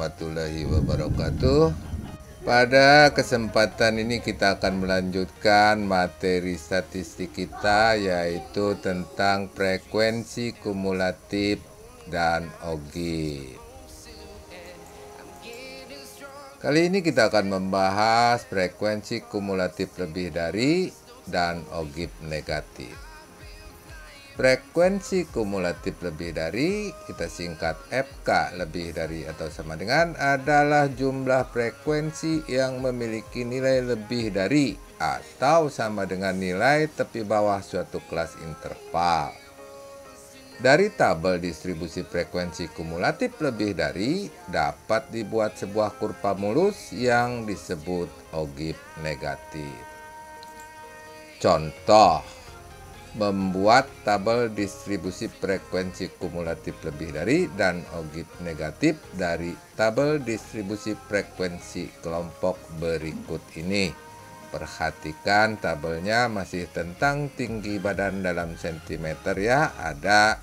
warahmatullahi wabarakatuh. Pada kesempatan ini kita akan melanjutkan materi statistik kita, yaitu tentang frekuensi kumulatif dan OGIF. Kali ini kita akan membahas frekuensi kumulatif lebih dari dan OGIF negatif. Frekuensi kumulatif lebih dari, kita singkat FK, lebih dari atau sama dengan, adalah jumlah frekuensi yang memiliki nilai lebih dari atau sama dengan nilai tepi bawah suatu kelas interval. Dari tabel distribusi frekuensi kumulatif lebih dari dapat dibuat sebuah kurva mulus yang disebut OGIF negatif. Contoh, membuat tabel distribusi frekuensi kumulatif lebih dari dan OGIF negatif dari tabel distribusi frekuensi kelompok berikut ini. Perhatikan tabelnya masih tentang tinggi badan dalam sentimeter ya. Ada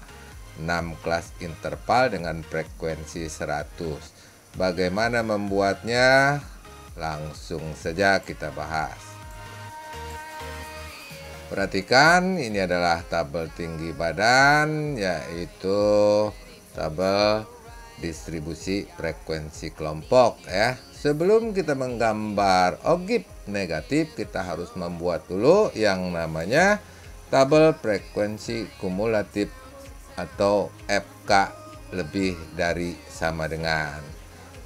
6 kelas interval dengan frekuensi 100. Bagaimana membuatnya? Langsung saja kita bahas. Perhatikan, ini adalah tabel tinggi badan, yaitu tabel distribusi frekuensi kelompok ya. Sebelum kita menggambar OGIF negatif, kita harus membuat dulu yang namanya tabel frekuensi kumulatif atau FK lebih dari sama dengan.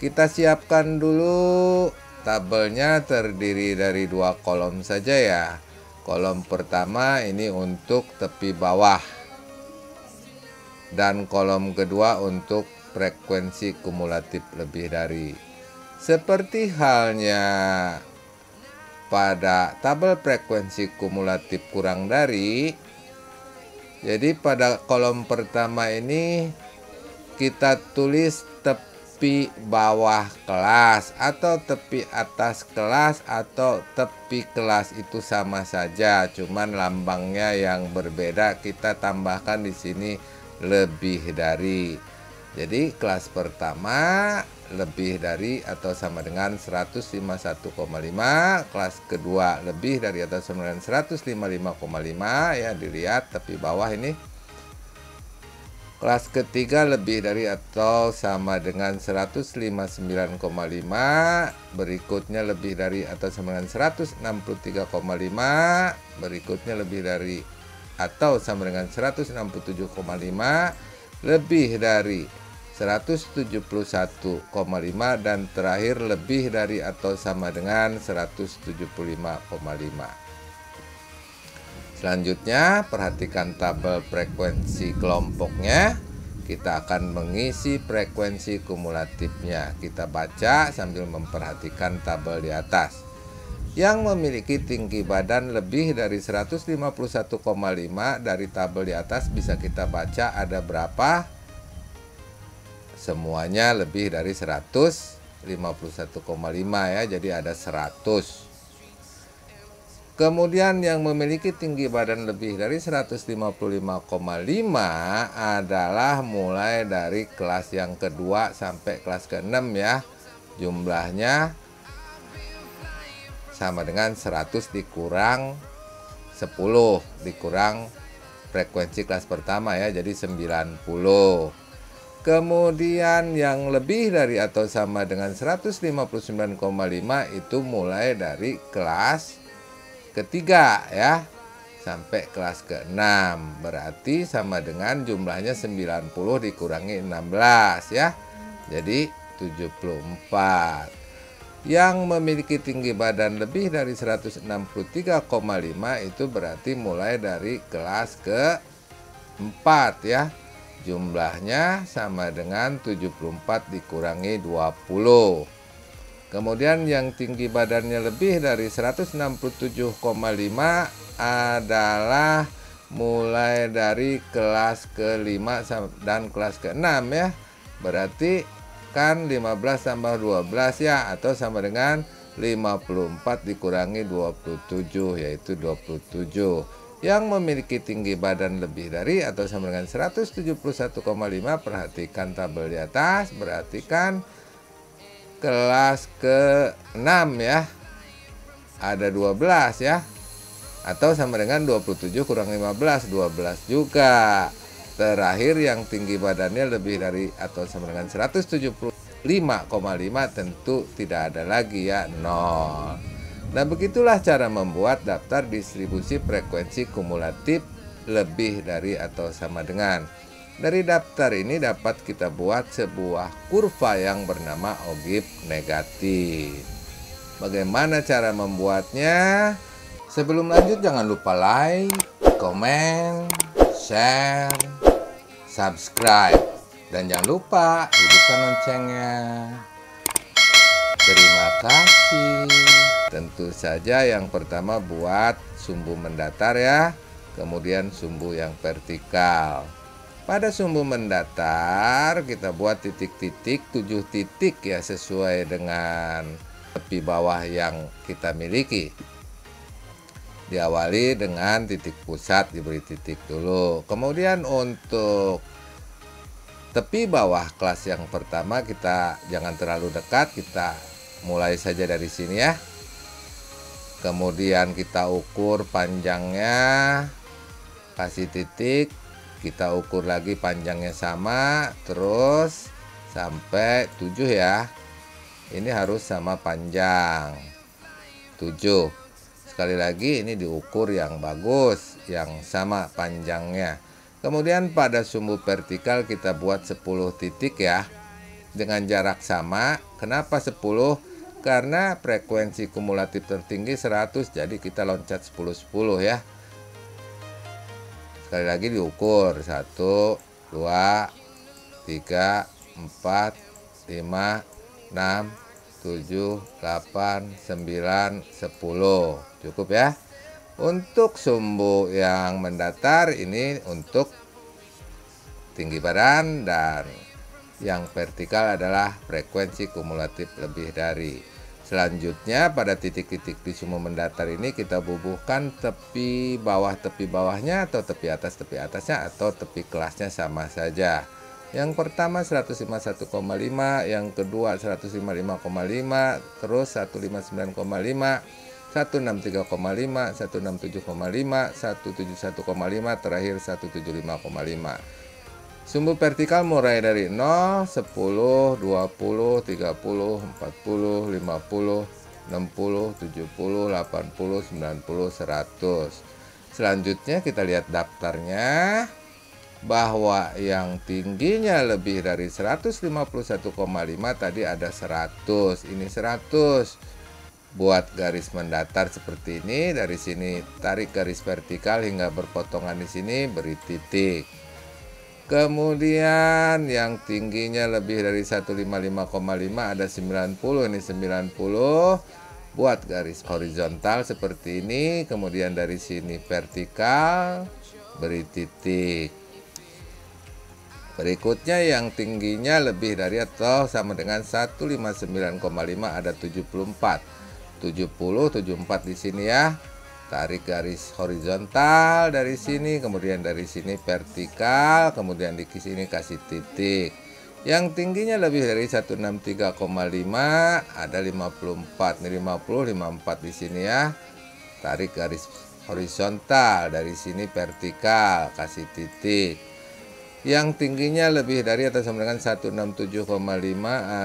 Kita siapkan dulu tabelnya, terdiri dari 2 kolom saja ya. Kolom pertama ini untuk tepi bawah dan kolom kedua untuk frekuensi kumulatif lebih dari. Seperti halnya pada tabel frekuensi kumulatif kurang dari, jadi pada kolom pertama ini kita tulis tepi bawah kelas atau tepi atas kelas atau tepi kelas, itu sama saja, cuman lambangnya yang berbeda. Kita tambahkan di sini lebih dari. Jadi kelas pertama lebih dari atau sama dengan 151,5, kelas kedua lebih dari atau sama dengan 155,5 ya, dilihat tepi bawah ini. Kelas ketiga lebih dari atau sama dengan 159,5, berikutnya lebih dari atau sama dengan 163,5, berikutnya lebih dari atau sama dengan 167,5, lebih dari 171,5, dan terakhir lebih dari atau sama dengan 175,5. Selanjutnya, perhatikan tabel frekuensi kelompoknya. Kita akan mengisi frekuensi kumulatifnya. Kita baca sambil memperhatikan tabel di atas. Yang memiliki tinggi badan lebih dari 151,5, dari tabel di atas bisa kita baca ada berapa? Semuanya lebih dari 151,5 ya, jadi ada 100. Kemudian yang memiliki tinggi badan lebih dari 155,5 adalah mulai dari kelas yang kedua sampai kelas ke-6 ya. Jumlahnya sama dengan 100 dikurang 10 dikurang frekuensi kelas pertama ya, jadi 90. Kemudian yang lebih dari atau sama dengan 159,5 itu mulai dari kelas ketiga ya sampai kelas ke-6, berarti sama dengan jumlahnya 90 dikurangi 16 ya, jadi 74. Yang memiliki tinggi badan lebih dari 163,5 itu berarti mulai dari kelas ke-4 ya, jumlahnya sama dengan 74 dikurangi 20. Kemudian yang tinggi badannya lebih dari 167,5 adalah mulai dari kelas ke-5 dan kelas ke-6 ya. Berarti kan 15 tambah 12 ya, atau sama dengan 54 dikurangi 27, yaitu 27. Yang memiliki tinggi badan lebih dari atau sama dengan 171,5, perhatikan tabel di atas, perhatikan kelas ke-6 ya. Ada 12 ya. Atau sama dengan 27 kurang 15, 12 juga. Terakhir yang tinggi badannya lebih dari atau sama dengan 175,5 tentu tidak ada lagi ya, 0. Nah, begitulah cara membuat daftar distribusi frekuensi kumulatif lebih dari atau sama dengan. Dari daftar ini dapat kita buat sebuah kurva yang bernama ogib negatif. Bagaimana cara membuatnya? Sebelum lanjut jangan lupa like, komen, share, subscribe, dan jangan lupa hidupkan loncengnya. Terima kasih. Tentu saja yang pertama buat sumbu mendatar ya, kemudian sumbu yang vertikal. Pada sumbu mendatar kita buat titik-titik, 7 titik ya, sesuai dengan tepi bawah yang kita miliki. Diawali dengan titik pusat, diberi titik dulu. Kemudian untuk tepi bawah kelas yang pertama kita jangan terlalu dekat, kita mulai saja dari sini ya. Kemudian kita ukur panjangnya, kasih titik, kita ukur lagi panjangnya sama, terus sampai 7 ya. Ini harus sama panjang 7. Sekali lagi ini diukur yang bagus, yang sama panjangnya. Kemudian pada sumbu vertikal kita buat 10 titik ya, dengan jarak sama. Kenapa 10? Karena frekuensi kumulatif tertinggi 100, jadi kita loncat 10-10 ya. Sekali lagi diukur 1, 2, 3, 4, 5, 6, 7, 8, 9, 10. Cukup ya. Untuk sumbu yang mendatar ini untuk tinggi badan, dan yang vertikal adalah frekuensi kumulatif lebih dari. Selanjutnya pada titik-titik di sumbu mendatar ini kita bubuhkan tepi bawahnya atau tepi atasnya atau tepi kelasnya sama saja. Yang pertama 151,5, yang kedua 155,5, terus 159,5, 163,5, 167,5, 171,5, terakhir 175,5. Sumbu vertikal mulai dari 0, 10, 20, 30, 40, 50, 60, 70, 80, 90, 100. Selanjutnya kita lihat daftarnya, bahwa yang tingginya lebih dari 151,5 tadi ada 100. Ini 100. Buat garis mendatar seperti ini, dari sini tarik garis vertikal hingga berpotongan di sini, beri titik. Kemudian yang tingginya lebih dari 155,5 ada 90, ini 90. Buat garis horizontal seperti ini, kemudian dari sini vertikal, beri titik. Berikutnya yang tingginya lebih dari atau sama dengan 159,5 ada 74. 74 di sini ya. Tarik garis horizontal dari sini, kemudian dari sini vertikal, kemudian di sini kasih titik. Yang tingginya lebih dari 163,5 ada 54. Ini 50, 54 di sini ya. Tarik garis horizontal dari sini vertikal, kasih titik. Yang tingginya lebih dari atau sama dengan 167,5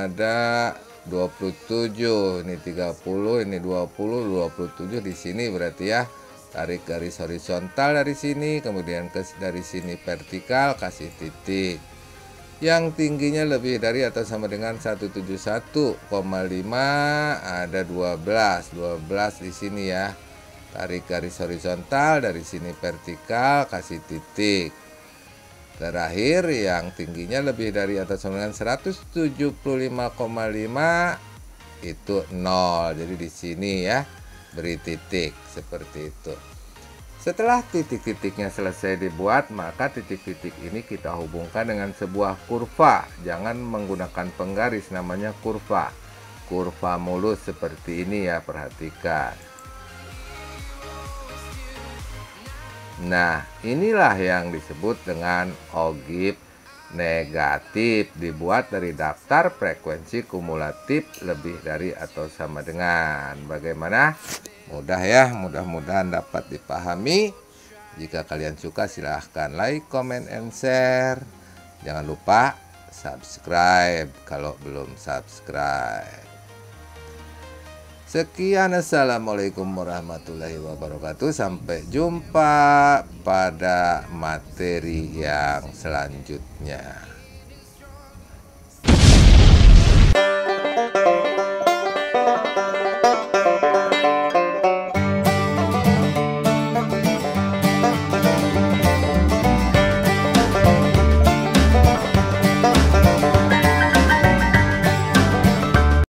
ada 27, ini 30, ini 20, 27 di sini berarti ya. Tarik garis horizontal dari sini, kemudian dari sini vertikal, kasih titik. Yang tingginya lebih dari atau sama dengan 171,5 ada 12, 12 di sini ya. Tarik garis horizontal dari sini vertikal, kasih titik. Terakhir yang tingginya lebih dari atau sama dengan 175,5 itu 0. Jadi di sini ya beri titik seperti itu. Setelah titik-titiknya selesai dibuat, maka titik-titik ini kita hubungkan dengan sebuah kurva. Jangan menggunakan penggaris, namanya kurva. Kurva mulus seperti ini ya, perhatikan. Nah, inilah yang disebut dengan ogib negatif, dibuat dari daftar frekuensi kumulatif lebih dari atau sama dengan. Bagaimana? Mudah ya, mudah-mudahan dapat dipahami. Jika kalian suka silahkan like, comment, and share. Jangan lupa subscribe kalau belum subscribe. Sekian, assalamualaikum warahmatullahi wabarakatuh. Sampai jumpa pada materi yang selanjutnya.